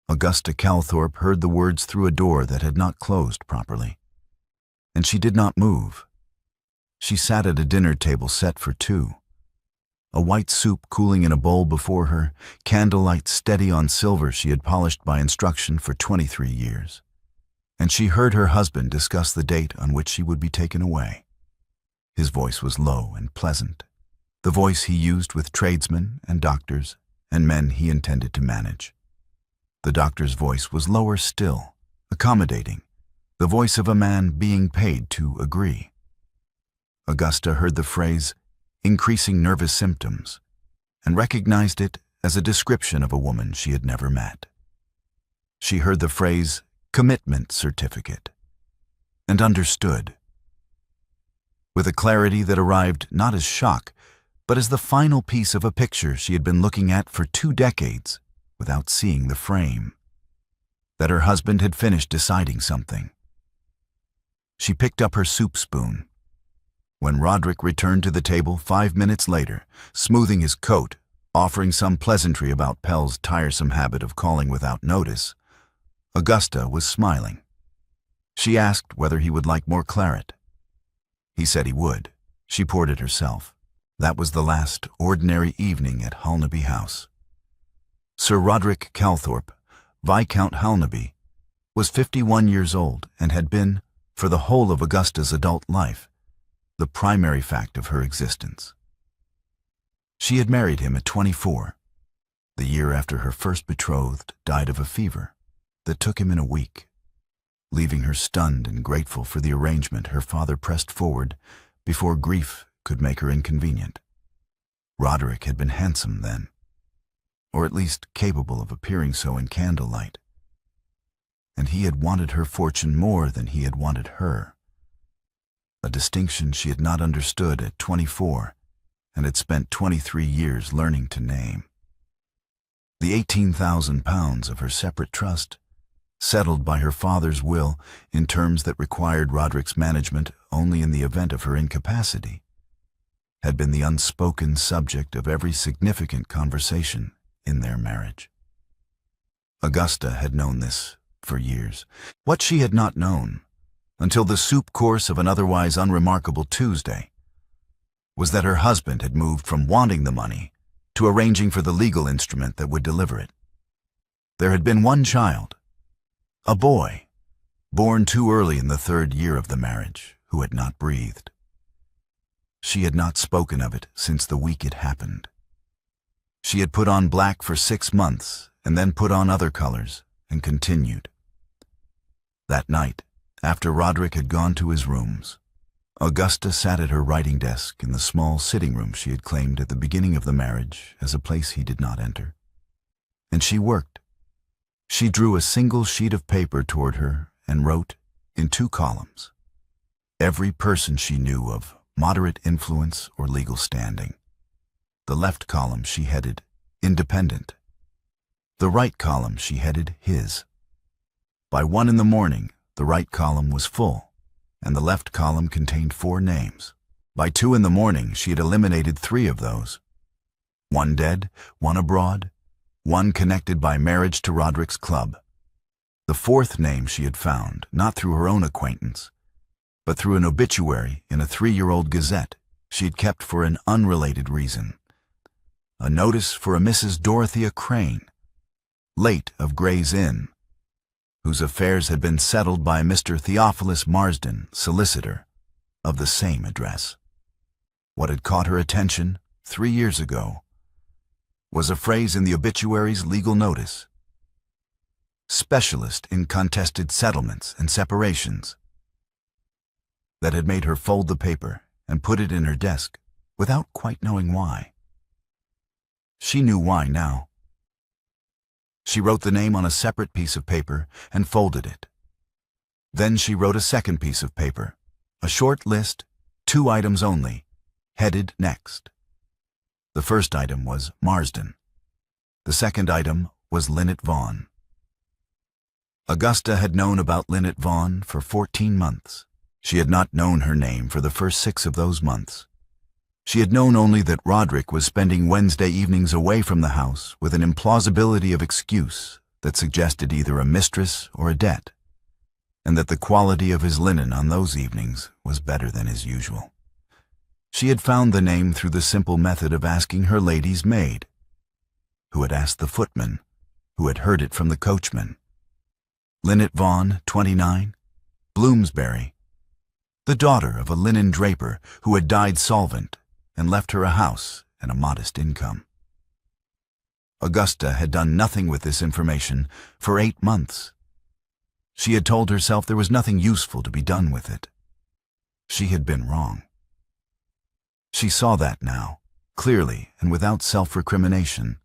Augusta Calthorpe heard the words through a door that had not closed properly. And she did not move. She sat at a dinner table set for two. A white soup cooling in a bowl before her, candlelight steady on silver she had polished by instruction for 23 years. And she heard her husband discuss the date on which she would be taken away. His voice was low and pleasant, the voice he used with tradesmen and doctors and men he intended to manage. The doctor's voice was lower still, accommodating, the voice of a man being paid to agree. Augusta heard the phrase, increasing nervous symptoms, and recognized it as a description of a woman she had never met. She heard the phrase, commitment certificate, and understood. With a clarity that arrived not as shock, but as the final piece of a picture she had been looking at for 2 decades without seeing the frame, that her husband had finished deciding something. She picked up her soup spoon. When Roderick returned to the table 5 minutes later, smoothing his coat, offering some pleasantry about Pell's tiresome habit of calling without notice, Augusta was smiling. She asked whether he would like more claret. He said he would. She poured it herself. That was the last ordinary evening at Halnaby House. Sir Roderick Calthorpe, Viscount Halnaby, was 51 years old and had been, for the whole of Augusta's adult life, the primary fact of her existence. She had married him at 24, the year after her first betrothed died of a fever that took him in a week, leaving her stunned and grateful for the arrangement her father pressed forward before grief could make her inconvenient. Roderick had been handsome then, or at least capable of appearing so in candlelight, and he had wanted her fortune more than he had wanted her, a distinction she had not understood at 24 and had spent 23 years learning to name. The £18,000 of her separate trust, settled by her father's will in terms that required Roderick's management only in the event of her incapacity, had been the unspoken subject of every significant conversation in their marriage. Augusta had known this for years. What she had not known, until the soup course of an otherwise unremarkable Tuesday, was that her husband had moved from wanting the money to arranging for the legal instrument that would deliver it. There had been one child, a boy, born too early in the 3rd year of the marriage, who had not breathed. She had not spoken of it since the week it happened. She had put on black for 6 months and then put on other colors and continued. That night, after Roderick had gone to his rooms, Augusta sat at her writing desk in the small sitting room she had claimed at the beginning of the marriage as a place he did not enter. And she worked. She drew a single sheet of paper toward her and wrote, in 2 columns, every person she knew of moderate influence or legal standing. The left column she headed, independent. The right column she headed, his. By 1 in the morning, the right column was full, and the left column contained 4 names. By 2 in the morning, she had eliminated 3 of those. 1 dead, 1 abroad, 1 connected by marriage to Roderick's club. The 4th name she had found, not through her own acquaintance, but through an obituary in a 3-year-old gazette she had kept for an unrelated reason. A notice for a Mrs. Dorothea Crane, late of Gray's Inn, whose affairs had been settled by Mr. Theophilus Marsden, solicitor, of the same address. What had caught her attention 3 years ago was a phrase in the obituary's legal notice: specialist in contested settlements and separations, that had made her fold the paper and put it in her desk without quite knowing why. She knew why now. She wrote the name on a separate piece of paper and folded it. Then she wrote a second piece of paper, a short list, 2 items only, headed next. The first item was Marsden. The second item was Linnet Vaughan. Augusta had known about Linnet Vaughan for 14 months. She had not known her name for the first 6 of those months. She had known only that Roderick was spending Wednesday evenings away from the house with an implausibility of excuse that suggested either a mistress or a debt, and that the quality of his linen on those evenings was better than his usual. She had found the name through the simple method of asking her lady's maid, who had asked the footman, who had heard it from the coachman. Linnet Vaughn, 29, Bloomsbury, the daughter of a linen draper who had died solvent and left her a house and a modest income. Augusta had done nothing with this information for 8 months. She had told herself there was nothing useful to be done with it. She had been wrong. She saw that now, clearly and without self-recrimination,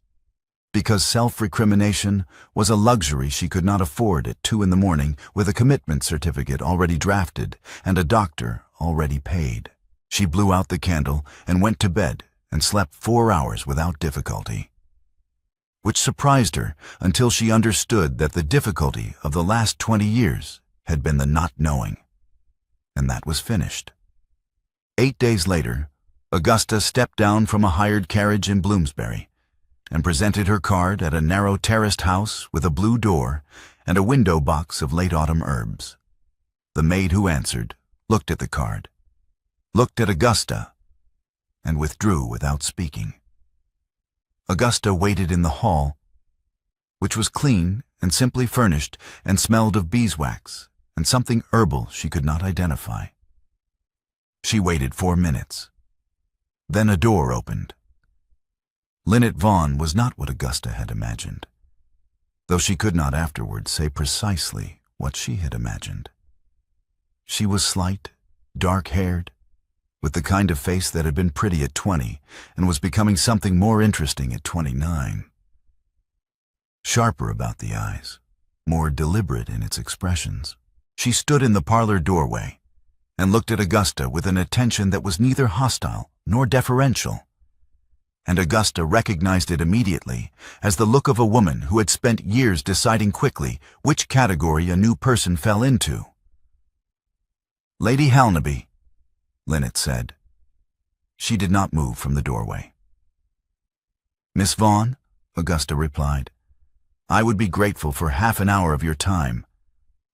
because self-recrimination was a luxury she could not afford at 2 a.m. with a commitment certificate already drafted and a doctor already paid. She blew out the candle and went to bed and slept 4 hours without difficulty, which surprised her until she understood that the difficulty of the last 20 years had been the not knowing, and that was finished. 8 days later, Augusta stepped down from a hired carriage in Bloomsbury and presented her card at a narrow terraced house with a blue door and a window box of late autumn herbs. The maid who answered looked at the card, looked at Augusta, and withdrew without speaking. Augusta waited in the hall, which was clean and simply furnished and smelled of beeswax and something herbal she could not identify. She waited 4 minutes. Then a door opened. Linnet Vaughn was not what Augusta had imagined, though she could not afterwards say precisely what she had imagined. She was slight, dark-haired, with the kind of face that had been pretty at 20 and was becoming something more interesting at 29. Sharper about the eyes, more deliberate in its expressions. She stood in the parlor doorway and looked at Augusta with an attention that was neither hostile nor deferential, and Augusta recognized it immediately as the look of a woman who had spent years deciding quickly which category a new person fell into. "Lady Halnaby," Linnet said. She did not move from the doorway. "Miss Vaughn," Augusta replied, "I would be grateful for half an hour of your time.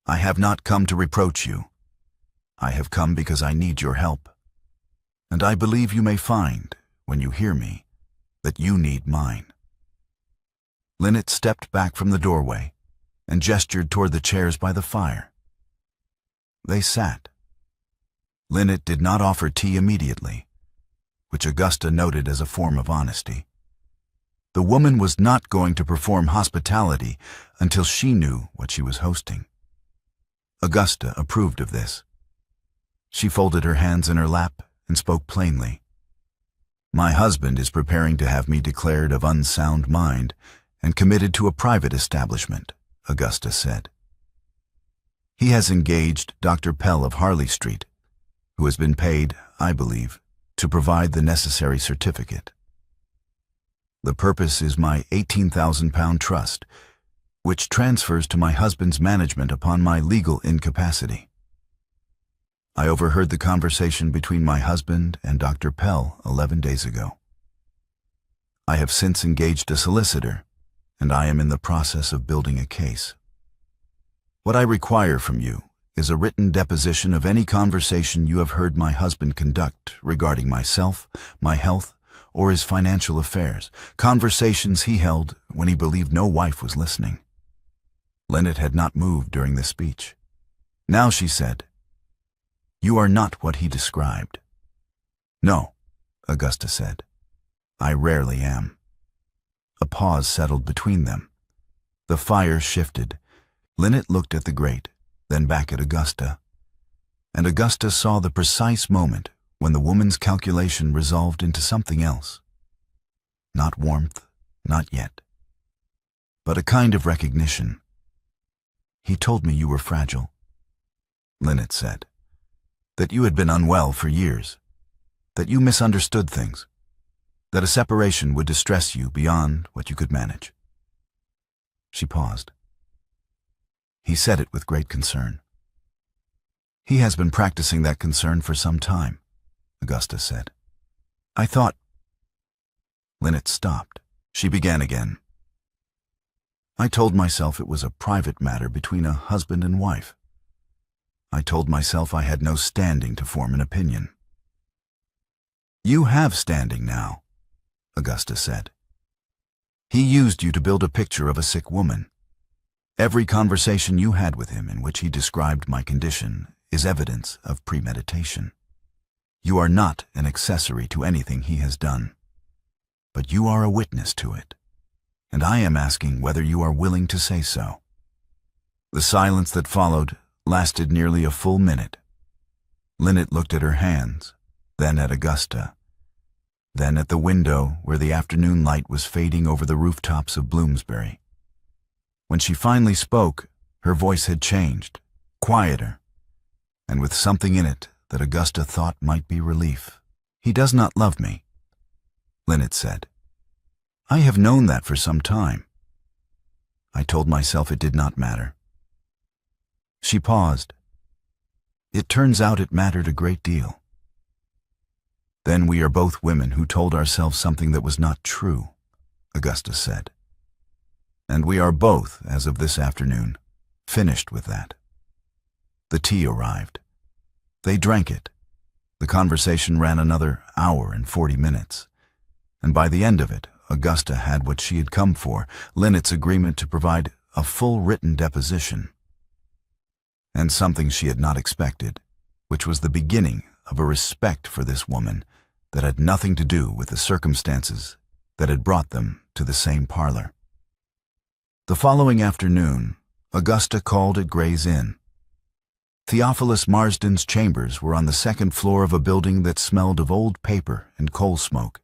I have not come to reproach you. I have come because I need your help. And I believe you may find, when you hear me, that you need mine." Linnet stepped back from the doorway and gestured toward the chairs by the fire. They sat. Linnet did not offer tea immediately, which Augusta noted as a form of honesty. The woman was not going to perform hospitality until she knew what she was hosting. Augusta approved of this. She folded her hands in her lap and spoke plainly. "My husband is preparing to have me declared of unsound mind and committed to a private establishment," Augusta said. "He has engaged Dr. Pell of Harley Street, who has been paid, I believe, to provide the necessary certificate. The purpose is my £18,000 trust, which transfers to my husband's management upon my legal incapacity. I overheard the conversation between my husband and Dr. Pell 11 days ago. I have since engaged a solicitor, and I am in the process of building a case. What I require from you is a written deposition of any conversation you have heard my husband conduct regarding myself, my health, or his financial affairs, conversations he held when he believed no wife was listening." Linnet had not moved during the speech. Now she said, "You are not what he described." "No," Augusta said. "I rarely am." A pause settled between them. The fire shifted. Linnet looked at the grate, then back at Augusta, and Augusta saw the precise moment when the woman's calculation resolved into something else. Not warmth, not yet, but a kind of recognition. "He told me you were fragile," Linnet said, "that you had been unwell for years, that you misunderstood things, that a separation would distress you beyond what you could manage." She paused. "He said it with great concern." "He has been practicing that concern for some time," Augusta said. "I thought—" Linnet stopped. She began again. I told myself it was a private matter between a husband and wife. I told myself I had no standing to form an opinion. You have standing now, Augusta said. He used you to build a picture of a sick woman. Every conversation you had with him in which he described my condition is evidence of premeditation. You are not an accessory to anything he has done, but you are a witness to it, and I am asking whether you are willing to say so. The silence that followed lasted nearly a full minute. Lynette looked at her hands, then at Augusta, then at the window where the afternoon light was fading over the rooftops of Bloomsbury. When she finally spoke, her voice had changed, quieter, and with something in it that Augusta thought might be relief. He does not love me, Lynette said. I have known that for some time. I told myself it did not matter. She paused. It turns out it mattered a great deal. Then we are both women who told ourselves something that was not true, Augusta said. And we are both, as of this afternoon, finished with that. The tea arrived. They drank it. The conversation ran another hour and 40 minutes. And by the end of it, Augusta had what she had come for, Lynette's agreement to provide a full written deposition. And something she had not expected, which was the beginning of a respect for this woman that had nothing to do with the circumstances that had brought them to the same parlor. The following afternoon, Augusta called at Gray's Inn. Theophilus Marsden's chambers were on the second floor of a building that smelled of old paper and coal smoke,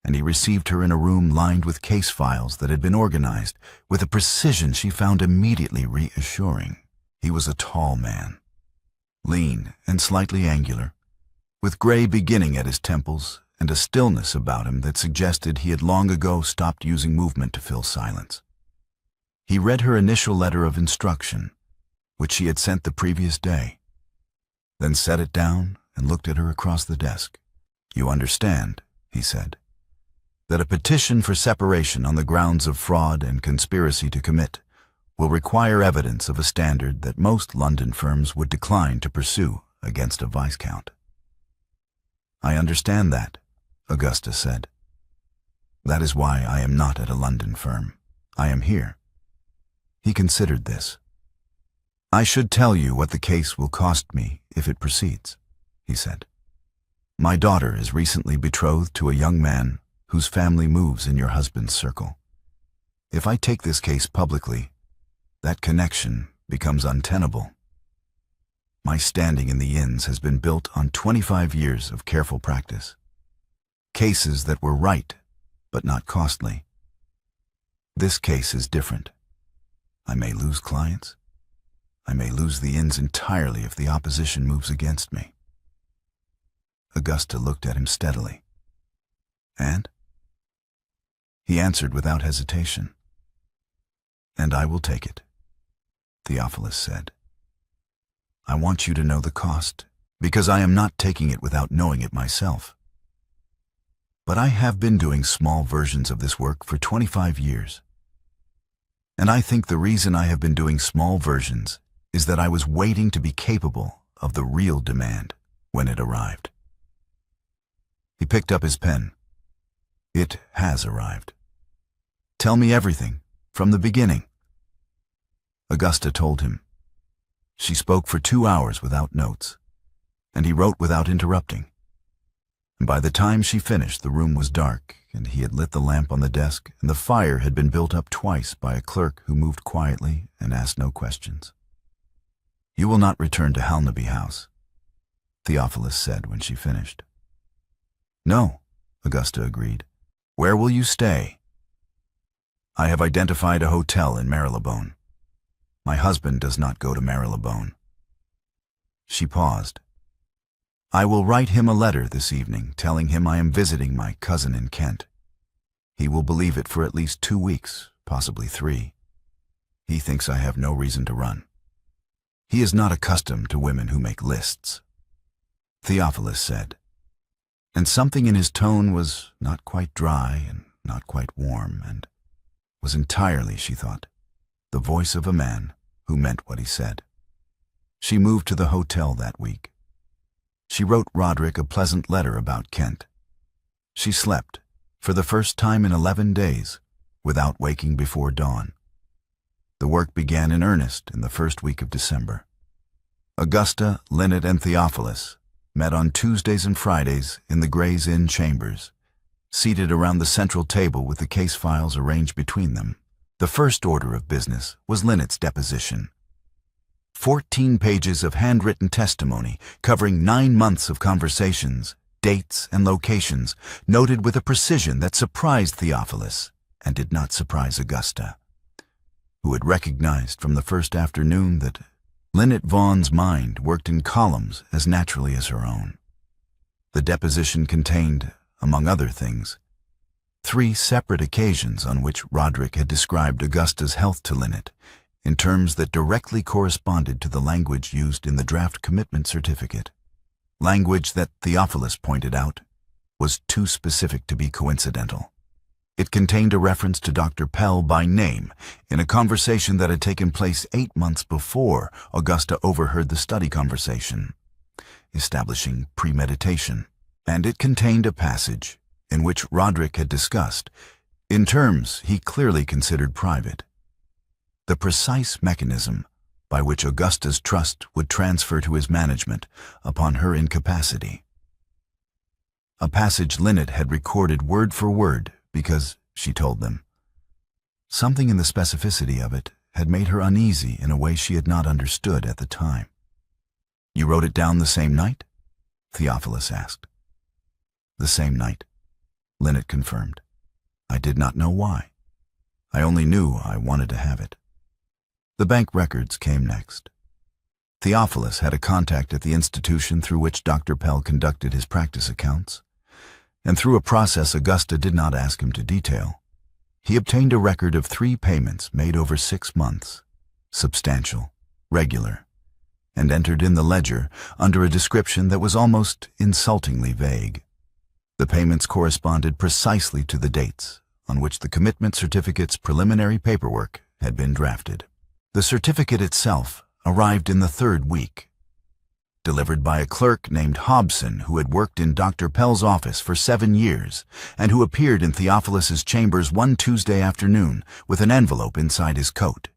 and he received her in a room lined with case files that had been organized with a precision she found immediately reassuring. He was a tall man, lean and slightly angular, with gray beginning at his temples and a stillness about him that suggested he had long ago stopped using movement to fill silence. He read her initial letter of instruction, which she had sent the previous day, then set it down and looked at her across the desk. You understand, he said, that a petition for separation on the grounds of fraud and conspiracy to commit will require evidence of a standard that most London firms would decline to pursue against a Viscount. I understand that, Augusta said. That is why I am not at a London firm. I am here. He considered this. I should tell you what the case will cost me if it proceeds, he said. My daughter is recently betrothed to a young man whose family moves in your husband's circle. If I take this case publicly, that connection becomes untenable. My standing in the inns has been built on 25 years of careful practice. Cases that were right, but not costly. This case is different. I may lose clients. I may lose the inns entirely if the opposition moves against me. Augusta looked at him steadily. And? He answered without hesitation. And I will take it, Theophilus said. I want you to know the cost, because I am not taking it without knowing it myself. But I have been doing small versions of this work for 25 years. And I think the reason I have been doing small versions is that I was waiting to be capable of the real demand when it arrived. He picked up his pen. It has arrived. Tell me everything, from the beginning. Augusta told him. She spoke for 2 hours without notes, and he wrote without interrupting. And by the time she finished, the room was dark, and he had lit the lamp on the desk, and the fire had been built up twice by a clerk who moved quietly and asked no questions. You will not return to Halnaby House, Theophilus said when she finished. No, Augusta agreed. Where will you stay? I have identified a hotel in Marylebone. My husband does not go to Marylebone. She paused. I will write him a letter this evening telling him I am visiting my cousin in Kent. He will believe it for at least 2 weeks, possibly 3. He thinks I have no reason to run. He is not accustomed to women who make lists, Theophilus said, and something in his tone was not quite dry and not quite warm, and was entirely, she thought, the voice of a man who meant what he said. She moved to the hotel that week. She wrote Roderick a pleasant letter about Kent. She slept, for the first time in 11 days, without waking before dawn. The work began in earnest in the first week of December. Augusta, Lynette, and Theophilus met on Tuesdays and Fridays in the Gray's Inn chambers, seated around the central table with the case files arranged between them. The first order of business was Lynette's deposition. 14 pages of handwritten testimony covering 9 months of conversations, dates, and locations, noted with a precision that surprised Theophilus and did not surprise Augusta, who had recognized from the first afternoon that Lynette Vaughan's mind worked in columns as naturally as her own. The deposition contained, among other things, 3 separate occasions on which Roderick had described Augusta's health to Lynette in terms that directly corresponded to the language used in the draft commitment certificate, language that, Theophilus pointed out, was too specific to be coincidental. It contained a reference to Dr. Pell by name in a conversation that had taken place 8 months before Augusta overheard the study conversation, establishing premeditation. And it contained a passage in which Roderick had discussed, in terms he clearly considered private, the precise mechanism by which Augusta's trust would transfer to his management upon her incapacity. A passage Lynette had recorded word for word because, she told them, something in the specificity of it had made her uneasy in a way she had not understood at the time. "You wrote it down the same night?" Theophilus asked. "The same night," Lynette confirmed. "I did not know why. I only knew I wanted to have it." The bank records came next. Theophilus had a contact at the institution through which Dr. Pell conducted his practice accounts, and through a process Augusta did not ask him to detail, he obtained a record of 3 payments made over 6 months, substantial, regular, and entered in the ledger under a description that was almost insultingly vague. The payments corresponded precisely to the dates on which the commitment certificate's preliminary paperwork had been drafted. The certificate itself arrived in the 3rd week, delivered by a clerk named Hobson who had worked in Dr. Pell's office for 7 years and who appeared in Theophilus's chambers one Tuesday afternoon with an envelope inside his coat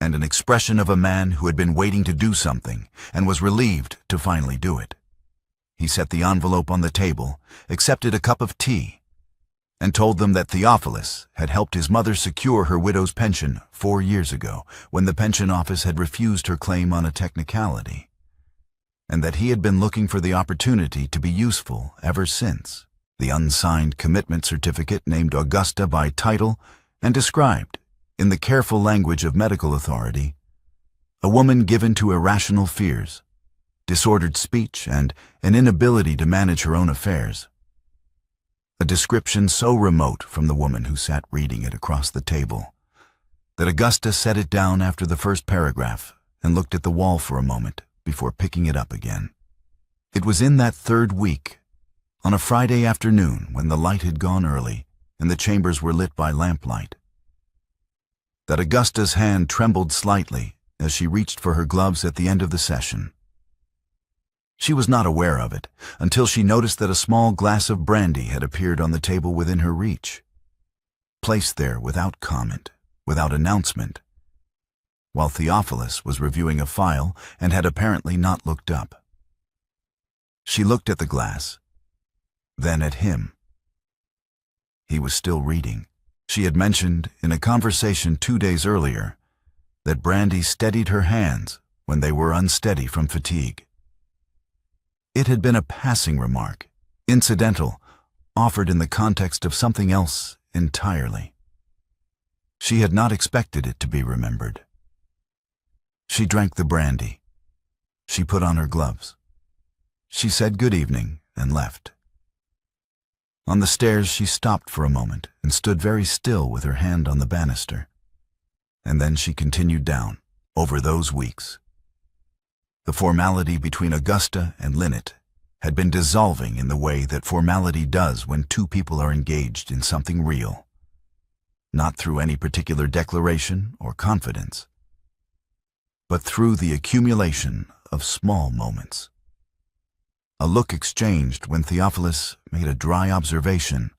and an expression of a man who had been waiting to do something and was relieved to finally do it. He set the envelope on the table, accepted a cup of tea, and told them that Theophilus had helped his mother secure her widow's pension 4 years ago when the pension office had refused her claim on a technicality, and that he had been looking for the opportunity to be useful ever since. The unsigned commitment certificate named Augusta by title and described, in the careful language of medical authority, a woman given to irrational fears, disordered speech, and an inability to manage her own affairs. A description so remote from the woman who sat reading it across the table that Augusta set it down after the first paragraph and looked at the wall for a moment before picking it up again. It was in that 3rd week, on a Friday afternoon when the light had gone early and the chambers were lit by lamplight, that Augusta's hand trembled slightly as she reached for her gloves at the end of the session. She was not aware of it until she noticed that a small glass of brandy had appeared on the table within her reach, placed there without comment, without announcement, while Theophilus was reviewing a file and had apparently not looked up. She looked at the glass, then at him. He was still reading. She had mentioned in a conversation 2 days earlier that brandy steadied her hands when they were unsteady from fatigue. It had been a passing remark, incidental, offered in the context of something else entirely. She had not expected it to be remembered. She drank the brandy. She put on her gloves. She said good evening and left. On the stairs she stopped for a moment and stood very still with her hand on the banister. And then she continued down, over those weeks. The formality between Augusta and Lynette had been dissolving in the way that formality does when 2 people are engaged in something real. not through any particular declaration or confidence, but through the accumulation of small moments. A look exchanged when Theophilus made a dry observation,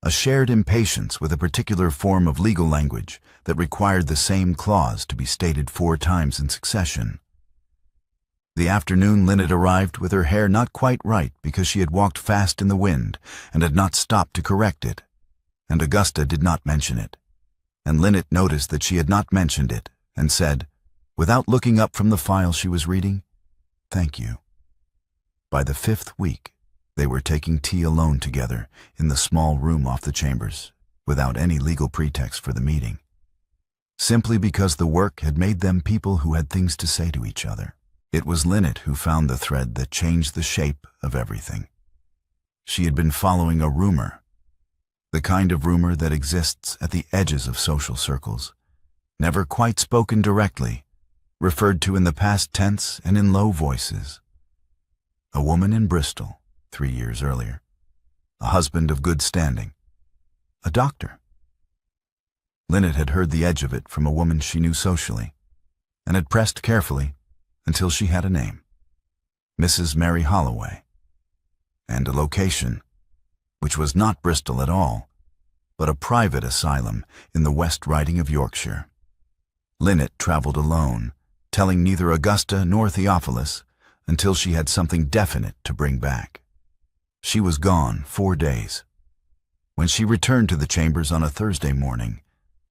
a shared impatience with a particular form of legal language that required the same clause to be stated 4 times in succession. The afternoon Lynette arrived with her hair not quite right because she had walked fast in the wind and had not stopped to correct it, and Augusta did not mention it, and Lynette noticed that she had not mentioned it and said, without looking up from the file she was reading, "Thank you." By the 5th week, they were taking tea alone together in the small room off the chambers, without any legal pretext for the meeting, simply because the work had made them people who had things to say to each other. It was Lynette who found the thread that changed the shape of everything. She had been following a rumor, the kind of rumor that exists at the edges of social circles, never quite spoken directly, referred to in the past tense and in low voices. A woman in Bristol, 3 years earlier. A husband of good standing. A doctor. Lynette had heard the edge of it from a woman she knew socially, and had pressed carefully until she had a name. Mrs. Mary Holloway. And a location, which was not Bristol at all, but a private asylum in the West Riding of Yorkshire. Lynette traveled alone, telling neither Augusta nor Theophilus until she had something definite to bring back. She was gone 4 days. When she returned to the chambers on a Thursday morning,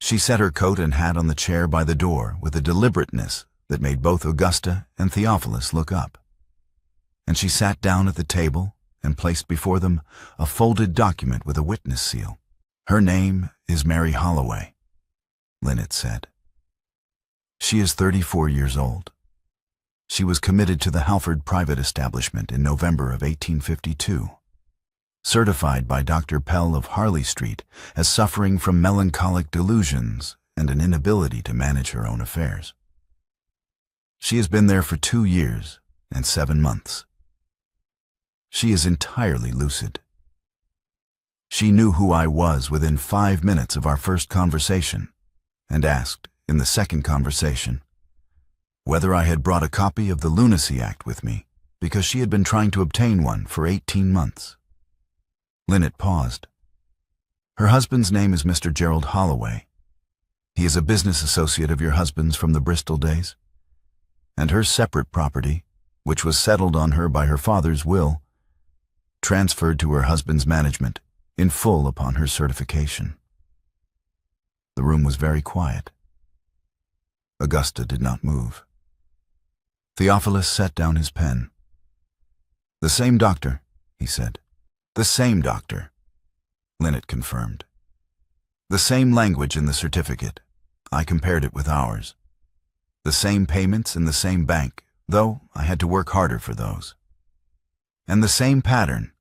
she set her coat and hat on the chair by the door with a deliberateness that made both Augusta and Theophilus look up. And she sat down at the table and placed before them a folded document with a witness seal. "Her name is Mary Holloway," Lynette said. "She is 34 years old. She was committed to the Halford private establishment in November of 1852, certified by Dr. Pell of Harley Street as suffering from melancholic delusions and an inability to manage her own affairs. She has been there for 2 years and 7 months. She is entirely lucid. She knew who I was within 5 minutes of our first conversation, and asked, in the second conversation, whether I had brought a copy of the Lunacy Act with me, because she had been trying to obtain one for 18 months. Lynette paused. "Her husband's name is Mr. Gerald Holloway. He is a business associate of your husband's from the Bristol days. And her separate property, which was settled on her by her father's will, transferred to her husband's management, in full upon her certification." The room was very quiet. Augusta did not move. Theophilus set down his pen. "The same doctor," he said. "The same doctor," Lynette confirmed. "The same language in the certificate. I compared it with ours. The same payments in the same bank, though I had to work harder for those. And the same pattern.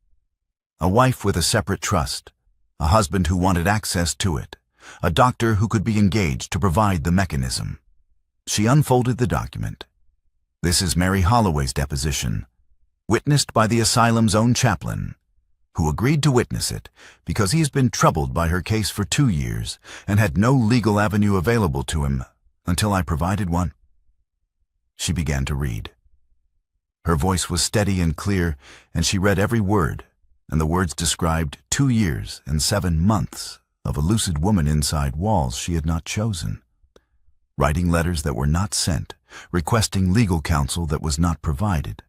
A wife with a separate trust, a husband who wanted access to it, a doctor who could be engaged to provide the mechanism." She unfolded the document. "This is Mary Holloway's deposition, witnessed by the asylum's own chaplain, who agreed to witness it because he has been troubled by her case for 2 years and had no legal avenue available to him until I provided one." She began to read. Her voice was steady and clear, and she read every word, and the words described 2 years and 7 months of a lucid woman inside walls she had not chosen, writing letters that were not sent, requesting legal counsel that was not provided,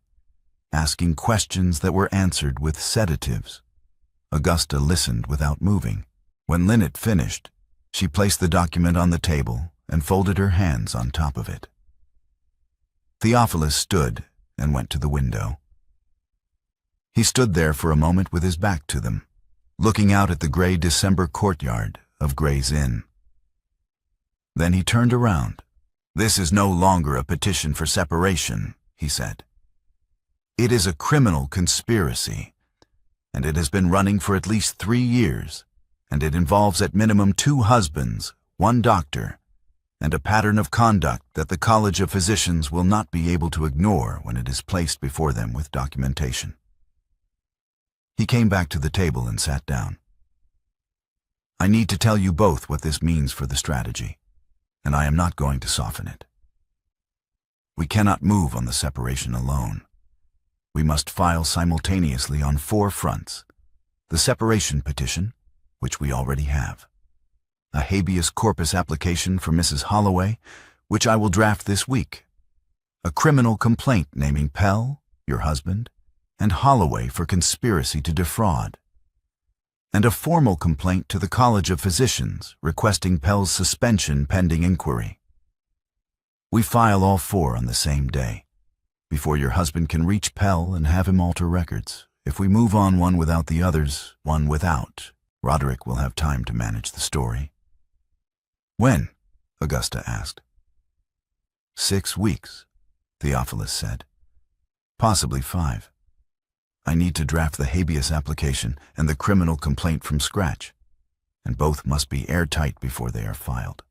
asking questions that were answered with sedatives. Augusta listened without moving. When Lynette finished, she placed the document on the table and folded her hands on top of it. Theophilus stood and went to the window. He stood there for a moment with his back to them, looking out at the gray December courtyard of Gray's Inn. Then he turned around. "This is no longer a petition for separation," he said. "It is a criminal conspiracy, and it has been running for at least 3 years, and it involves at minimum 2 husbands, 1 doctor, and a pattern of conduct that the College of Physicians will not be able to ignore when it is placed before them with documentation." He came back to the table and sat down. I need to tell you both what this means for the strategy, and I am not going to soften it. We cannot move on the separation alone. We must file simultaneously on 4 fronts: the separation petition, which we already have; a habeas corpus application for Mrs. Holloway, which I will draft this week; a criminal complaint naming Pell, your husband, and Holloway for conspiracy to defraud; and a formal complaint to the College of Physicians requesting Pell's suspension pending inquiry. We file all 4 on the same day, before your husband can reach Pell and have him alter records. If we move on one without the others, one without, Roderick will have time to manage the story. When? Augusta asked. 6 weeks, Theophilus said. Possibly 5. I need to draft the habeas application and the criminal complaint from scratch, and both must be airtight before they are filed.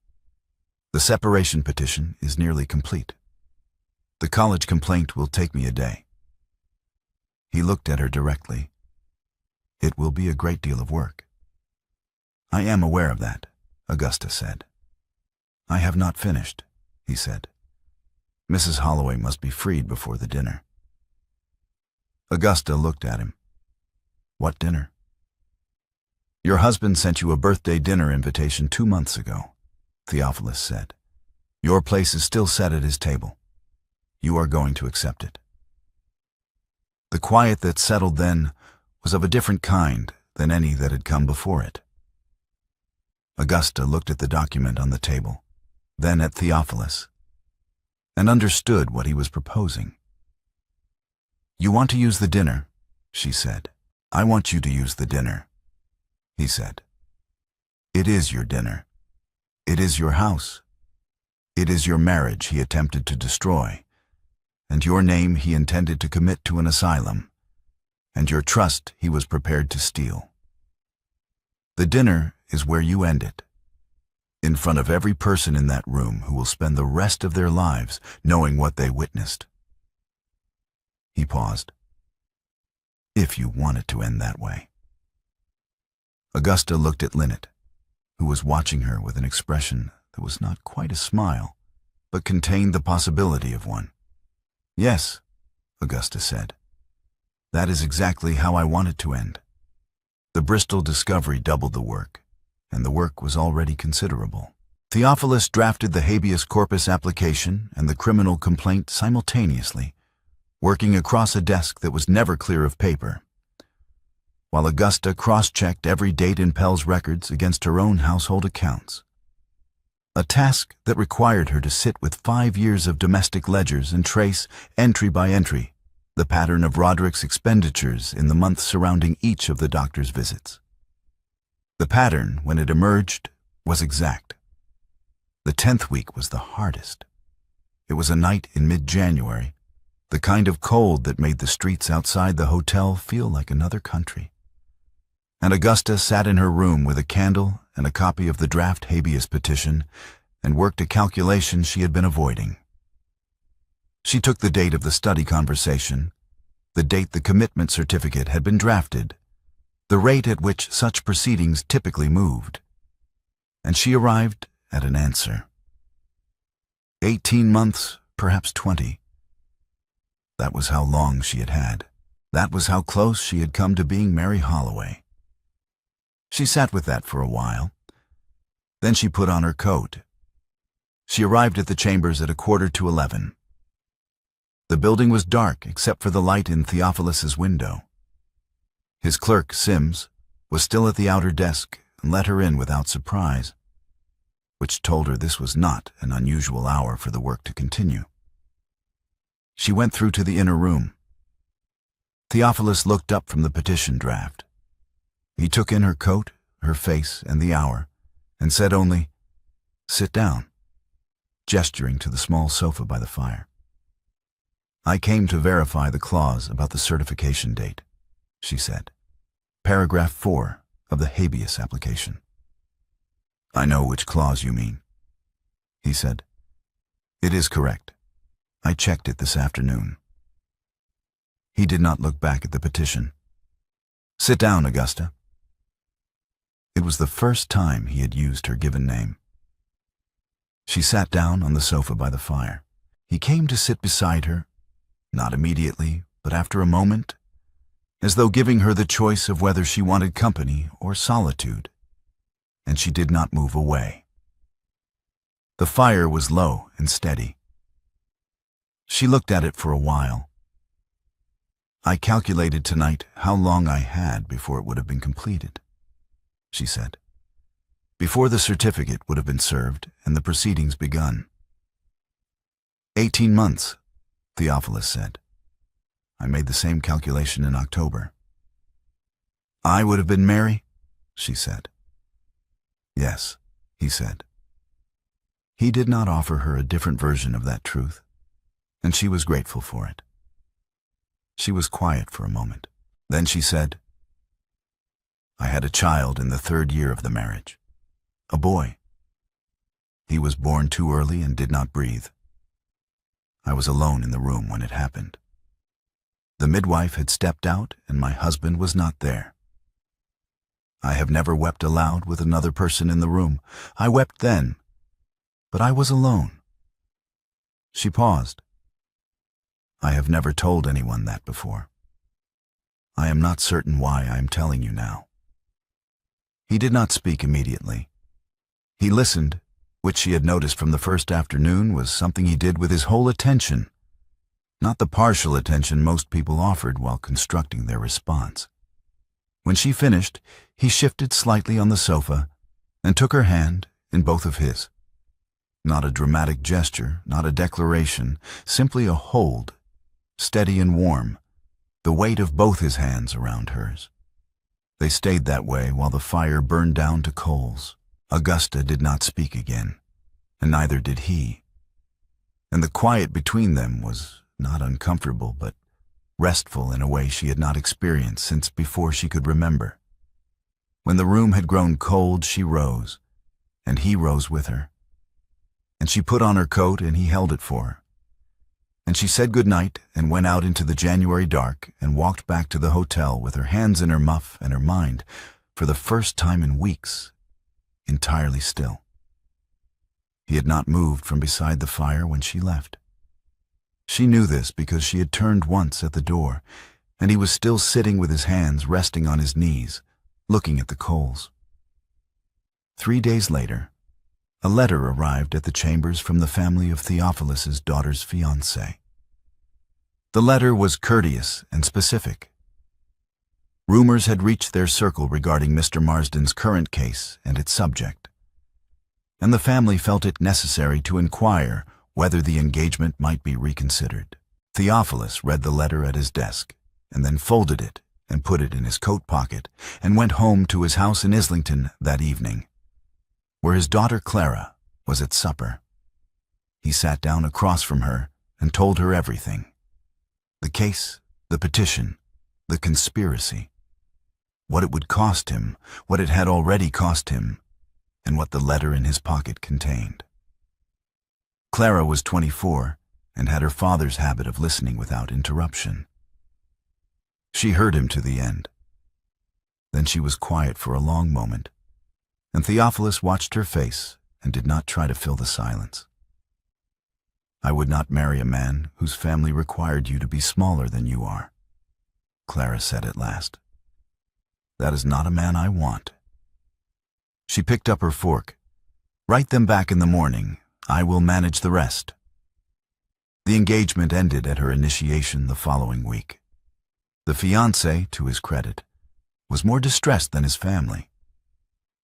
The separation petition is nearly complete. The college complaint will take me a day. He looked at her directly. It will be a great deal of work. I am aware of that, Augusta said. I have not finished, he said. Mrs. Holloway must be freed before the dinner. Augusta looked at him. What dinner? Your husband sent you a birthday dinner invitation 2 months ago, Theophilus said. Your place is still set at his table. You are going to accept it. The quiet that settled then was of a different kind than any that had come before it. Augusta looked at the document on the table, then at Theophilus, and understood what he was proposing. You want to use the dinner, she said. I want you to use the dinner, he said. It is your dinner. It is your house. It is your marriage he attempted to destroy, and your name he intended to commit to an asylum, and your trust he was prepared to steal. The dinner is where you end it, in front of every person in that room who will spend the rest of their lives knowing what they witnessed. He paused. If you want it to end that way. Augusta looked at Lynette, who was watching her with an expression that was not quite a smile, but contained the possibility of one. Yes, Augusta said. That is exactly how I want it to end. The Bristol discovery doubled the work, and the work was already considerable. Theophilus drafted the habeas corpus application and the criminal complaint simultaneously, working across a desk that was never clear of paper, while Augusta cross-checked every date in Pell's records against her own household accounts. A task that required her to sit with 5 years of domestic ledgers and trace, entry by entry, the pattern of Roderick's expenditures in the months surrounding each of the doctor's visits. The pattern, when it emerged, was exact. The 10th week was the hardest. It was a night in mid-January, the kind of cold that made the streets outside the hotel feel like another country. And Augusta sat in her room with a candle and a copy of the draft habeas petition and worked a calculation she had been avoiding. She took the date of the study conversation, the date the commitment certificate had been drafted, the rate at which such proceedings typically moved, and she arrived at an answer. 18 months, perhaps 20. That was how long she had had. That was how close she had come to being Mary Holloway. She sat with that for a while. Then she put on her coat. She arrived at the chambers at 11:15. The building was dark except for the light in Theophilus's window. His clerk, Sims, was still at the outer desk and let her in without surprise, which told her this was not an unusual hour for the work to continue. She went through to the inner room. Theophilus looked up from the petition draft. He took in her coat, her face, and the hour, and said only, "Sit down," gesturing to the small sofa by the fire. "I came to verify the clause about the certification date," she said. "Paragraph 4 of the habeas application." "I know which clause you mean," he said. "It is correct. I checked it this afternoon." He did not look back at the petition. "Sit down, Augusta." It was the first time he had used her given name. She sat down on the sofa by the fire. He came to sit beside her, not immediately, but after a moment, as though giving her the choice of whether she wanted company or solitude, and she did not move away. The fire was low and steady. She looked at it for a while. "I calculated tonight how long I had before it would have been completed," she said, "before the certificate would have been served and the proceedings begun." 18 months, Theophilus said. I made the same calculation in October. "I would have been Mary?" she said. "Yes," he said. He did not offer her a different version of that truth, and she was grateful for it. She was quiet for a moment. Then she said, "I had a child in the 3rd year of the marriage, a boy. He was born too early and did not breathe. I was alone in the room when it happened. The midwife had stepped out and my husband was not there. I have never wept aloud with another person in the room. I wept then, but I was alone." She paused. "I have never told anyone that before. I am not certain why I am telling you now." He did not speak immediately. He listened, which she had noticed from the first afternoon was something he did with his whole attention, not the partial attention most people offered while constructing their response. When she finished, he shifted slightly on the sofa and took her hand in both of his. Not a dramatic gesture, not a declaration, simply a hold, steady and warm, the weight of both his hands around hers. They stayed that way while the fire burned down to coals. Augusta did not speak again, and neither did he. And the quiet between them was not uncomfortable, but restful in a way she had not experienced since before she could remember. When the room had grown cold, she rose, and he rose with her. And she put on her coat and he held it for her. And she said good night and went out into the January dark and walked back to the hotel with her hands in her muff and her mind, for the first time in weeks, entirely still. He had not moved from beside the fire when she left. She knew this because she had turned once at the door, and he was still sitting with his hands resting on his knees, looking at the coals. 3 days later, a letter arrived at the chambers from the family of Theophilus's daughter's fiancé. The letter was courteous and specific. Rumors had reached their circle regarding Mr. Marsden's current case and its subject, and the family felt it necessary to inquire whether the engagement might be reconsidered. Theophilus read the letter at his desk, and then folded it and put it in his coat pocket, and went home to his house in Islington that evening, where his daughter Clara was at supper. He sat down across from her and told her everything. The case, the petition, the conspiracy, what it would cost him, what it had already cost him, and what the letter in his pocket contained. Clara was 24 and had her father's habit of listening without interruption. She heard him to the end. Then she was quiet for a long moment, and Theophilus watched her face and did not try to fill the silence. "I would not marry a man whose family required you to be smaller than you are," Clara said at last. "That is not a man I want." She picked up her fork. "Write them back in the morning. I will manage the rest." The engagement ended at her initiation the following week. The fiancé, to his credit, was more distressed than his family.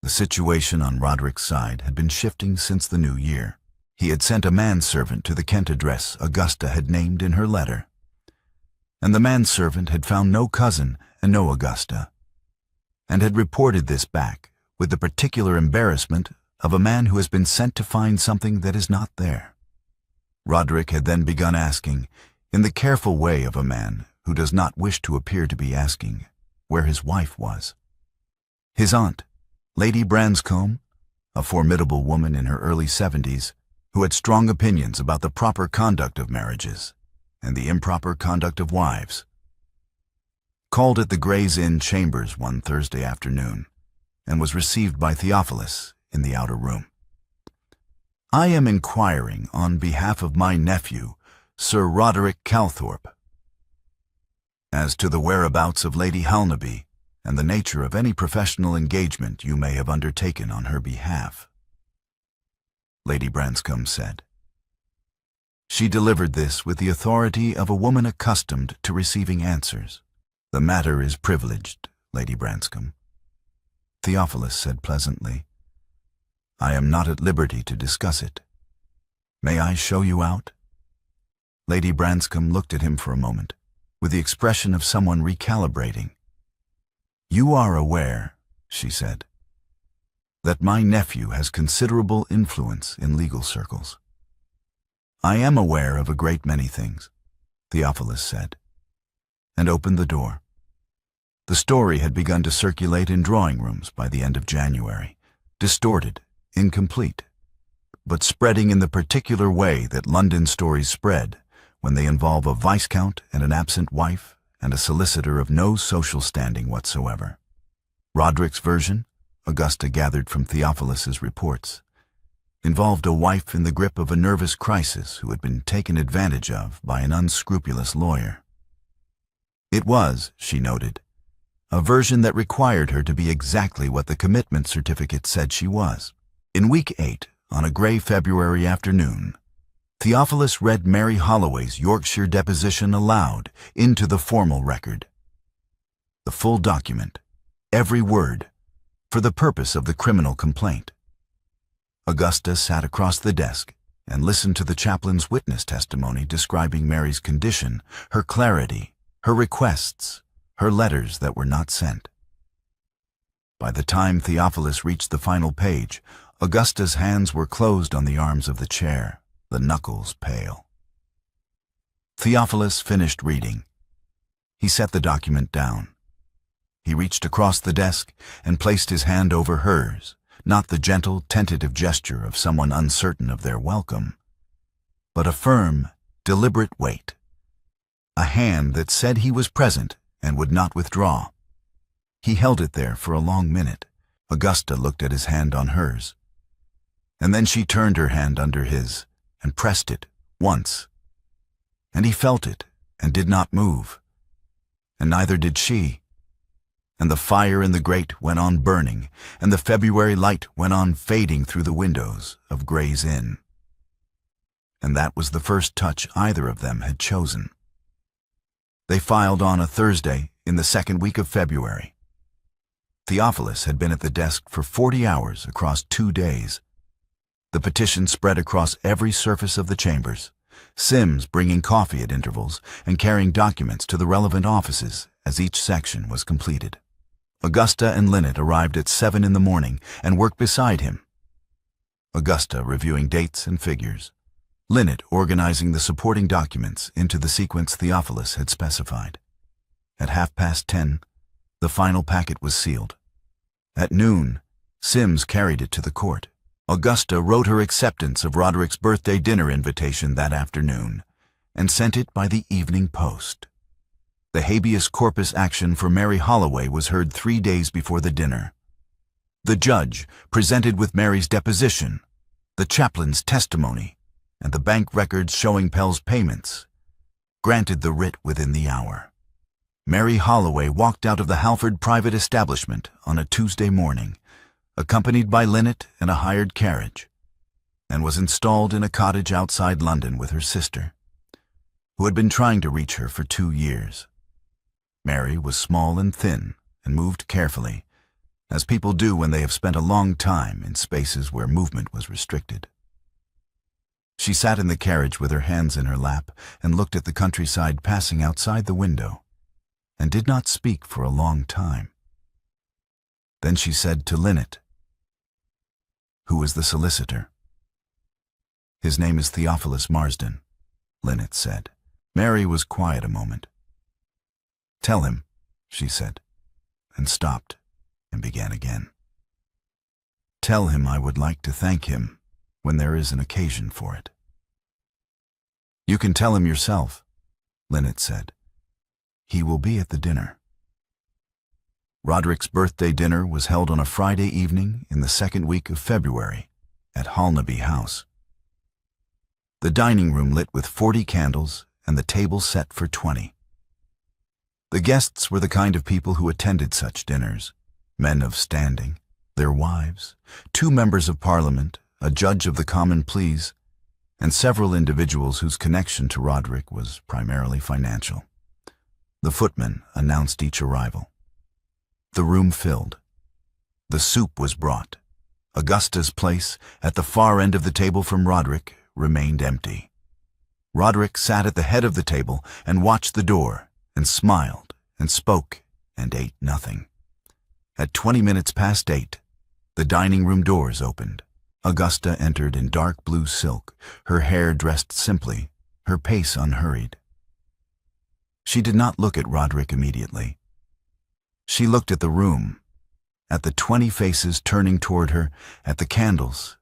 The situation on Roderick's side had been shifting since the new year. He had sent a manservant to the Kent address Augusta had named in her letter, and the manservant had found no cousin and no Augusta, and had reported this back with the particular embarrassment of a man who has been sent to find something that is not there. Roderick had then begun asking, in the careful way of a man who does not wish to appear to be asking, where his wife was. His aunt, Lady Branscombe, a formidable woman in her early 70s, who had strong opinions about the proper conduct of marriages and the improper conduct of wives, called at the Gray's Inn Chambers one Thursday afternoon and was received by Theophilus in the outer room. "I am inquiring on behalf of my nephew, Sir Roderick Calthorpe, as to the whereabouts of Lady Halnaby and the nature of any professional engagement you may have undertaken on her behalf," Lady Branscombe said. She delivered this with the authority of a woman accustomed to receiving answers. "The matter is privileged, Lady Branscombe," Theophilus said pleasantly. "I am not at liberty to discuss it. May I show you out?" Lady Branscombe looked at him for a moment, with the expression of someone recalibrating. "You are aware," she said, "that my nephew has considerable influence in legal circles." "I am aware of a great many things," Theophilus said, and opened the door. The story had begun to circulate in drawing rooms by the end of January, distorted, incomplete, but spreading in the particular way that London stories spread when they involve a viscount and an absent wife and a solicitor of no social standing whatsoever. Roderick's version, Augusta gathered from Theophilus's reports, involved a wife in the grip of a nervous crisis who had been taken advantage of by an unscrupulous lawyer. It was, she noted, a version that required her to be exactly what the commitment certificate said she was. In week 8, on a gray February afternoon, Theophilus read Mary Holloway's Yorkshire deposition aloud into the formal record. The full document, every word, for the purpose of the criminal complaint. Augusta sat across the desk and listened to the chaplain's witness testimony describing Mary's condition, her clarity, her requests, her letters that were not sent. By the time Theophilus reached the final page, Augusta's hands were closed on the arms of the chair, the knuckles pale. Theophilus finished reading. He set the document down. He reached across the desk and placed his hand over hers, not the gentle, tentative gesture of someone uncertain of their welcome, but a firm, deliberate weight. A hand that said he was present and would not withdraw. He held it there for a long minute. Augusta looked at his hand on hers. And then she turned her hand under his and pressed it once. And he felt it and did not move. And neither did she. And the fire in the grate went on burning, and the February light went on fading through the windows of Gray's Inn. And that was the first touch either of them had chosen. They filed on a Thursday in the second week of February. Theophilus had been at the desk for 40 hours across 2 days. The petition spread across every surface of the chambers, Sims bringing coffee at intervals and carrying documents to the relevant offices as each section was completed. Augusta and Linnet arrived at 7 in the morning and worked beside him. Augusta reviewing dates and figures, Linnet organizing the supporting documents into the sequence Theophilus had specified. At 10:30, the final packet was sealed. At noon, Sims carried it to the court. Augusta wrote her acceptance of Roderick's birthday dinner invitation that afternoon and sent it by the evening post. The habeas corpus action for Mary Holloway was heard 3 days before the dinner. The judge, presented with Mary's deposition, the chaplain's testimony, and the bank records showing Pell's payments, granted the writ within the hour. Mary Holloway walked out of the Halford private establishment on a Tuesday morning, accompanied by Linnet in a hired carriage, and was installed in a cottage outside London with her sister, who had been trying to reach her for 2 years. Mary was small and thin and moved carefully, as people do when they have spent a long time in spaces where movement was restricted. She sat in the carriage with her hands in her lap and looked at the countryside passing outside the window, and did not speak for a long time. Then she said to Linnet, "Who is the solicitor?" "His name is Theophilus Marsden," Linnet said. Mary was quiet a moment. "Tell him," she said, and stopped and began again. "Tell him I would like to thank him when there is an occasion for it." "You can tell him yourself," Linnet said. "He will be at the dinner." Roderick's birthday dinner was held on a Friday evening in the second week of February at Halnaby House. The dining room lit with 40 candles and the table set for 20. The guests were the kind of people who attended such dinners, men of standing, their wives, 2 members of Parliament, a judge of the Common Pleas, and several individuals whose connection to Roderick was primarily financial. The footman announced each arrival. The room filled. The soup was brought. Augusta's place, at the far end of the table from Roderick, remained empty. Roderick sat at the head of the table and watched the door, and smiled, and spoke, and ate nothing. At 20 minutes past 8, the dining room doors opened. Augusta entered in dark blue silk, her hair dressed simply, her pace unhurried. She did not look at Roderick immediately. She looked at the room, at the 20 faces turning toward her, at the candles,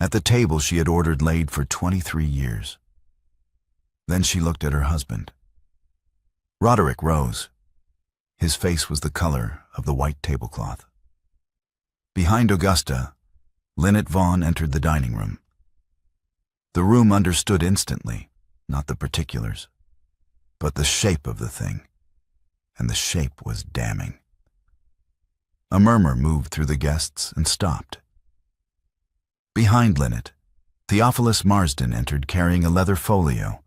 at the table she had ordered laid for 23 years. Then she looked at her husband. Roderick rose. His face was the color of the white tablecloth. Behind Augusta, Lynette Vaughn entered the dining room. The room understood instantly, not the particulars, but the shape of the thing, and the shape was damning. A murmur moved through the guests and stopped. Behind Lynette, Theophilus Marsden entered carrying a leather folio,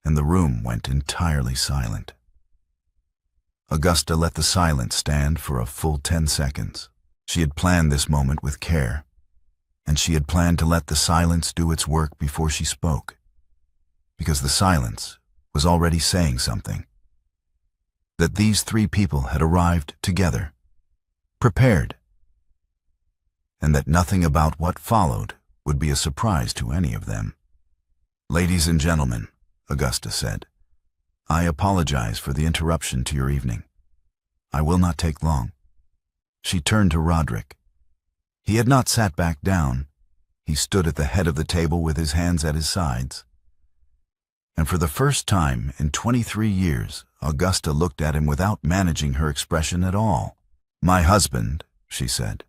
and the room went entirely silent. Augusta let the silence stand for a full 10 seconds. She had planned this moment with care, and she had planned to let the silence do its work before she spoke, because the silence was already saying something. That these 3 people had arrived together, prepared, and that nothing about what followed would be a surprise to any of them. "Ladies and gentlemen," Augusta said, "I apologize for the interruption to your evening. I will not take long." She turned to Roderick. He had not sat back down. He stood at the head of the table with his hands at his sides. And for the first time in 23 years, Augusta looked at him without managing her expression at all. "My husband," she said,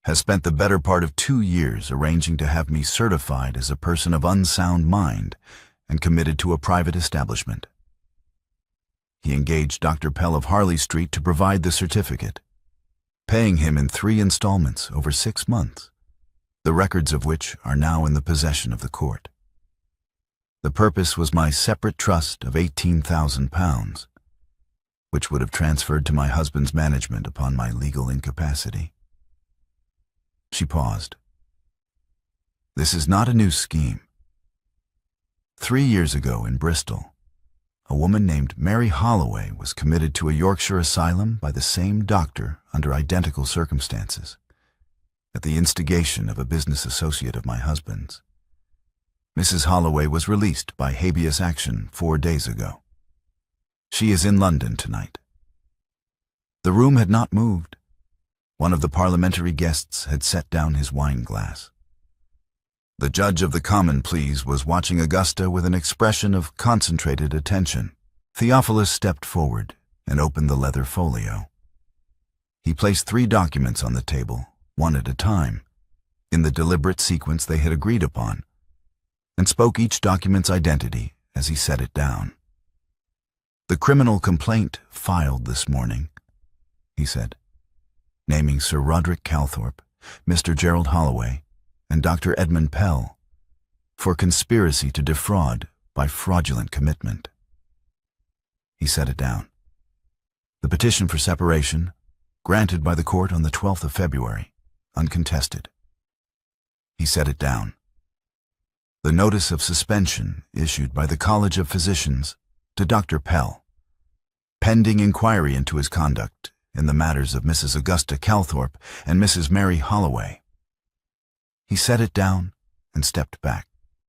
"has spent the better part of 2 years arranging to have me certified as a person of unsound mind and committed to a private establishment. He engaged Dr. Pell of Harley Street to provide the certificate, paying him in 3 installments over 6 months, the records of which are now in the possession of the court. The purpose was my separate trust of £18,000, which would have transferred to my husband's management upon my legal incapacity." She paused. "This is not a new scheme. 3 years ago in Bristol, a woman named Mary Holloway was committed to a Yorkshire asylum by the same doctor under identical circumstances, at the instigation of a business associate of my husband's. Mrs. Holloway was released by habeas action 4 days ago. She is in London tonight." The room had not moved. One of the parliamentary guests had set down his wine glass. The judge of the Common Pleas was watching Augusta with an expression of concentrated attention. Theophilus stepped forward and opened the leather folio. He placed 3 documents on the table, one at a time, in the deliberate sequence they had agreed upon, and spoke each document's identity as he set it down. "The criminal complaint filed this morning," he said, naming Sir Roderick Calthorpe, Mr. Gerald Holloway, and Dr. Edmund Pell, for conspiracy to defraud by fraudulent commitment. He set it down. "The petition for separation, granted by the court on the 12th of February, uncontested." He set it down. "The notice of suspension issued by the College of Physicians to Dr. Pell, pending inquiry into his conduct in the matters of Mrs. Augusta Calthorpe and Mrs. Mary Holloway." He set it down and stepped back.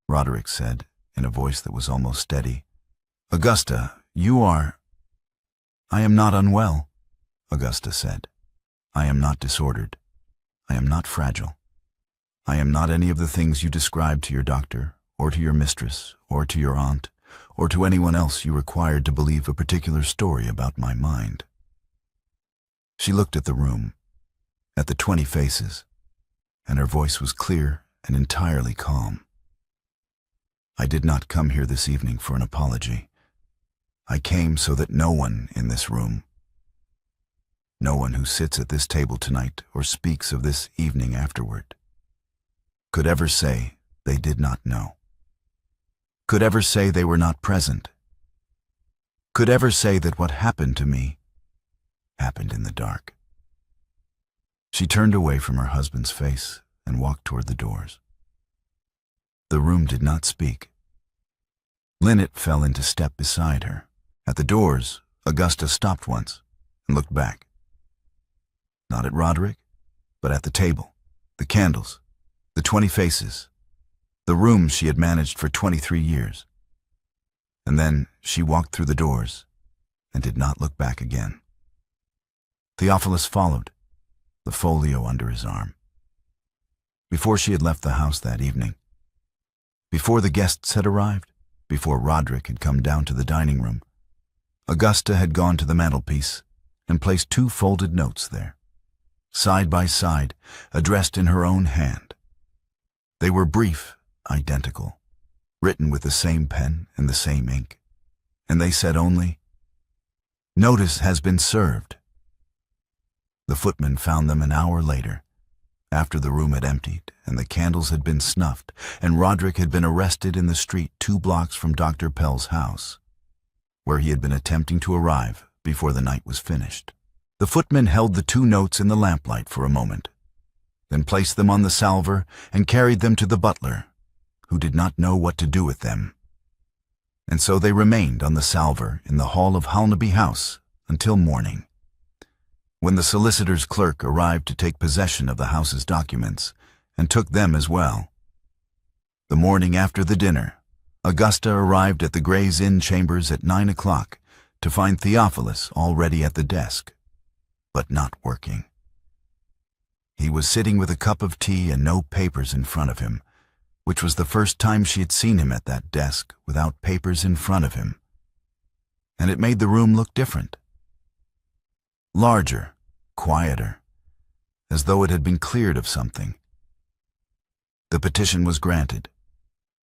Roderick said, in a voice that was almost steady, "Augusta, you are—" "I am not unwell," Augusta said. "I am not disordered. I am not fragile. I am not any of the things you described to your doctor, or to your mistress, or to your aunt, or to anyone else you required to believe a particular story about my mind. She looked at the room, at the 20 faces, and her voice was clear and entirely calm. I did not come here this evening for an apology. I came so that no one in this room, no one who sits at this table tonight or speaks of this evening afterward, could ever say they did not know, could ever say they were not present, could ever say that what happened to me happened in the dark. She turned away from her husband's face and walked toward the doors. The room did not speak. Lynette fell into step beside her. At the doors, Augusta stopped once and looked back. Not at Roderick, but at the table, the candles, the 20 faces, the room she had managed for 23 years. And then she walked through the doors and did not look back again. Theophilus followed, the folio under his arm. Before she had left the house that evening, before the guests had arrived, before Roderick had come down to the dining room, Augusta had gone to the mantelpiece and placed 2 folded notes there, side by side, addressed in her own hand. They were brief, identical, written with the same pen and the same ink, and they said only, "Notice has been served." The footman found them an hour later, after the room had emptied and the candles had been snuffed, and Roderick had been arrested in the street 2 blocks from Dr. Pell's house, where he had been attempting to arrive before the night was finished. The footman held the 2 notes in the lamplight for a moment, then placed them on the salver and carried them to the butler, who did not know what to do with them. And so they remained on the salver in the hall of Halnaby House until morning, when the solicitor's clerk arrived to take possession of the house's documents, and took them as well. The morning after the dinner, Augusta arrived at the Gray's Inn chambers at 9 o'clock to find Theophilus already at the desk, but not working. He was sitting with a cup of tea and no papers in front of him, which was the first time she had seen him at that desk without papers in front of him. And it made the room look different. Larger, quieter, as though it had been cleared of something. The petition was granted.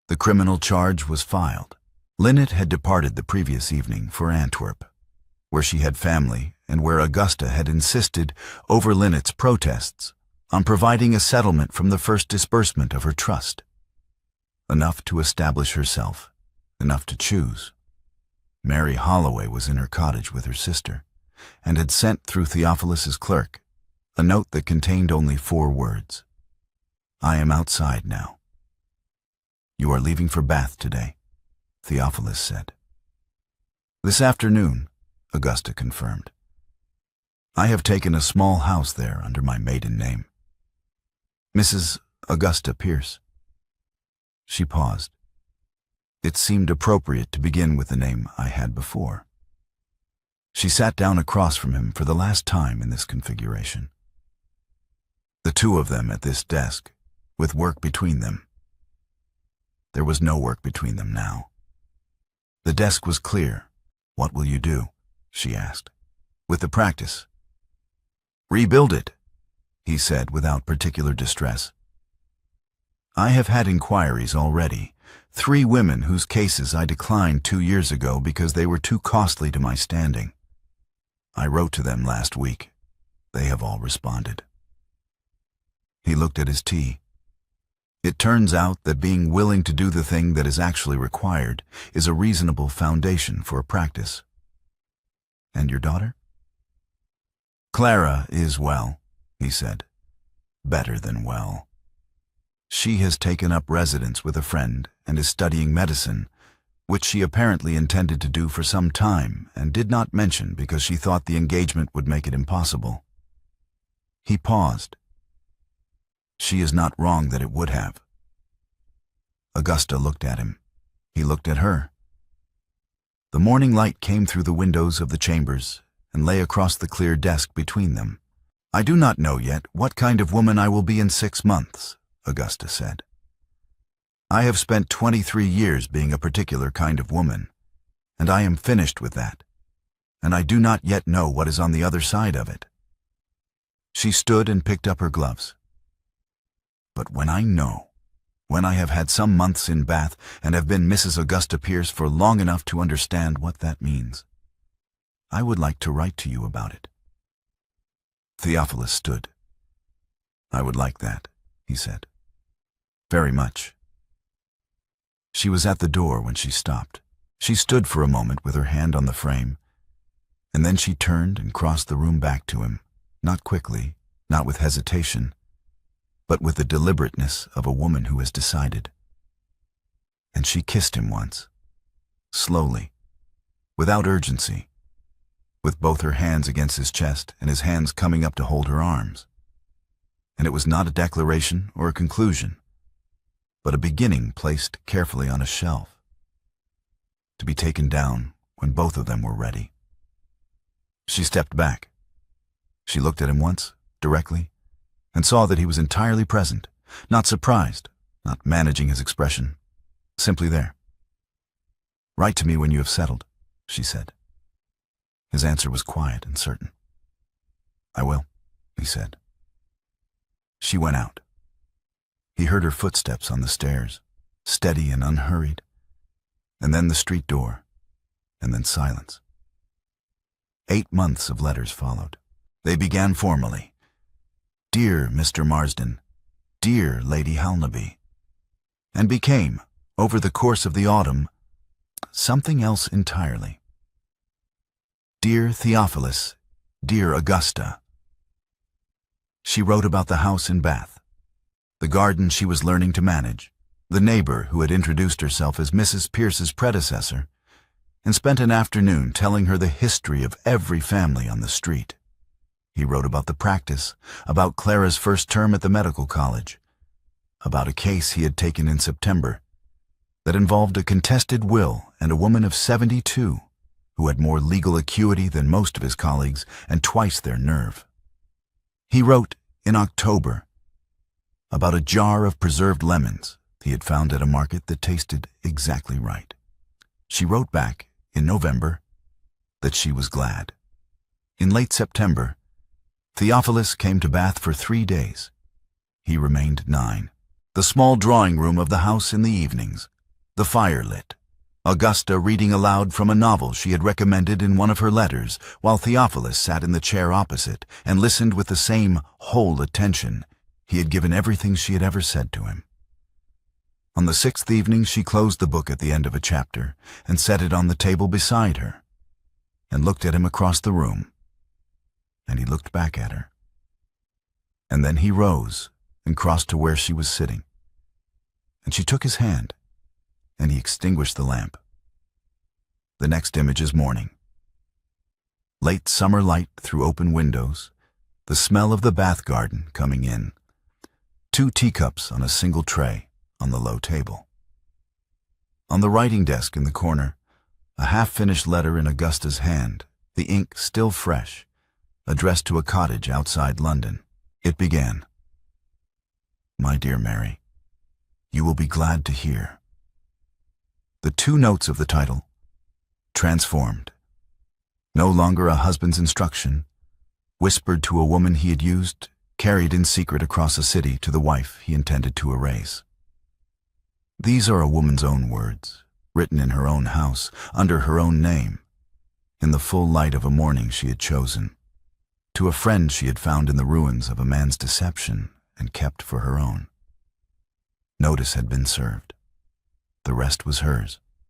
The criminal charge was filed. Lynette had departed the previous evening for Antwerp, where she had family and where Augusta had insisted, over Lynette's protests, on providing a settlement from the first disbursement of her trust. Enough to establish herself, enough to choose. Mary Holloway was in her cottage with her sister, and had sent through Theophilus's clerk a note that contained only 4 words. "I am outside now." "You are leaving for Bath today," Theophilus said. "This afternoon," Augusta confirmed. "I have taken a small house there under my maiden name. Mrs. Augusta Pierce." She paused. It seemed appropriate to begin with the name I had before. She sat down across from him for the last time in this configuration. The 2 of them at this desk, with work between them. There was no work between them now. The desk was clear. "What will you do?" she asked. "With the practice?" "Rebuild it," he said without particular distress. "I have had inquiries already. 3 women whose cases I declined 2 years ago because they were too costly to my standing. I wrote to them last week. They have all responded." He looked at his tea. It turns out that being willing to do the thing that is actually required is a reasonable foundation for a practice. "And your daughter?" "Clara is well," he said. "Better than well. She has taken up residence with a friend and is studying medicine, which she apparently intended to do for some time and did not mention because she thought the engagement would make it impossible." He paused. "She is not wrong that it would have." Augusta looked at him. He looked at her. The morning light came through the windows of the chambers and lay across the clear desk between them. "I do not know yet what kind of woman I will be in 6 months, Augusta said. "I have spent 23 years being a particular kind of woman, and I am finished with that, and I do not yet know what is on the other side of it. She stood and picked up her gloves. But when I have had some months in Bath and have been Mrs. Augusta Pierce for long enough to understand what that means, I would like to write to you about it. Theophilus stood. I would like that, he said. Very much. She was at the door when she stopped. She stood for a moment with her hand on the frame, and then she turned and crossed the room back to him, not quickly, not with hesitation, but with the deliberateness of a woman who has decided. And she kissed him once, slowly, without urgency, with both her hands against his chest and his hands coming up to hold her arms. And it was not a declaration or a conclusion, but a beginning placed carefully on a shelf, to be taken down when both of them were ready. She stepped back. She looked at him once, directly, and saw that he was entirely present, not surprised, not managing his expression, simply there. Write to me when you have settled, she said. His answer was quiet and certain. I will, he said. She went out. He heard her footsteps on the stairs, steady and unhurried, and then the street door, and then silence. 8 months of letters followed. They began formally. Dear Mr. Marsden, dear Lady Halnaby, and became, over the course of the autumn, something else entirely. Dear Theophilus, dear Augusta. She wrote about the house in Bath, the garden she was learning to manage, the neighbor who had introduced herself as Mrs. Pierce's predecessor, and spent an afternoon telling her the history of every family on the street. He wrote about the practice, about Clara's first term at the medical college, about a case he had taken in September that involved a contested will and a woman of 72 who had more legal acuity than most of his colleagues and twice their nerve. He wrote, in October, about a jar of preserved lemons he had found at a market that tasted exactly right. She wrote back, in November, that she was glad. In late September, Theophilus came to Bath for 3 days. He remained 9. The small drawing room of the house in the evenings, the fire lit, Augusta reading aloud from a novel she had recommended in one of her letters, while Theophilus sat in the chair opposite and listened with the same whole attention he had given everything she had ever said to him. On the 6th evening she closed the book at the end of a chapter and set it on the table beside her, and looked at him across the room, and he looked back at her. And then he rose and crossed to where she was sitting, and she took his hand, and he extinguished the lamp. The next image is morning. Late summer light through open windows, the smell of the Bath garden coming in, 2 teacups on a single tray on the low table. On the writing desk in the corner, a half-finished letter in Augusta's hand, the ink still fresh, addressed to a cottage outside London. It began, My dear Mary, you will be glad to hear. The 2 notes of the title, transformed. No longer a husband's instruction, whispered to a woman he had used, carried in secret across a city to the wife he intended to erase. These are a woman's own words, written in her own house, under her own name, in the full light of a morning she had chosen, to a friend she had found in the ruins of a man's deception and kept for her own. Notice had been served. The rest was hers.